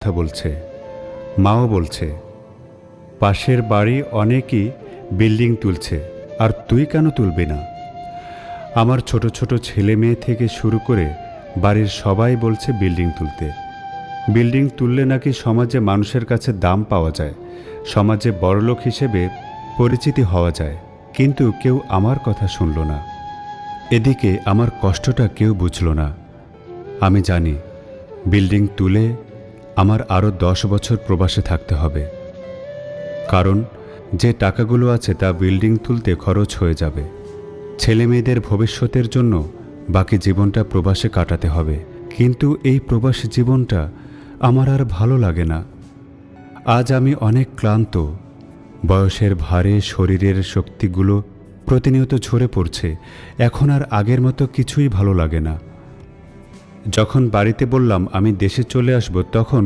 কথা বলছে, মাও বলছে পাশের বাড়ি অনেকেই বিল্ডিং তুলছে, আর তুই কেন তুলবি না? আমার ছোট ছোট ছেলে মেয়ে থেকে শুরু করে বাড়ির সবাই বলছে বিল্ডিং তুলতে। বিল্ডিং তুললে নাকি সমাজে মানুষের কাছে দাম পাওয়া যায়, সমাজে বড়লোক হিসেবে পরিচিতি হওয়া যায়, কিন্তু কেউ আমার কথা শুনল না। এদিকে আমার কষ্টটা কেউ বুঝল না। আমি জানি বিল্ডিং তুলে আমার আরও 10 বছর প্রবাসে থাকতে হবে, কারণ যে টাকাগুলো আছে তা বিল্ডিং তুলতে খরচ হয়ে যাবে। ছেলে মেয়েদের ভবিষ্যতের জন্য বাকি জীবনটা প্রবাসে কাটাতে হবে, কিন্তু এই প্রবাসী জীবনটা আমার আর ভালো লাগে না। আজ আমি অনেক ক্লান্ত, বয়সের ভারে শরীরের শক্তিগুলো প্রতিনিয়ত ঝরে পড়ছে। এখন আর আগের মতো কিছুই ভালো লাগে না। যখন বাড়িতে বললাম আমি দেশে চলে আসব, তখন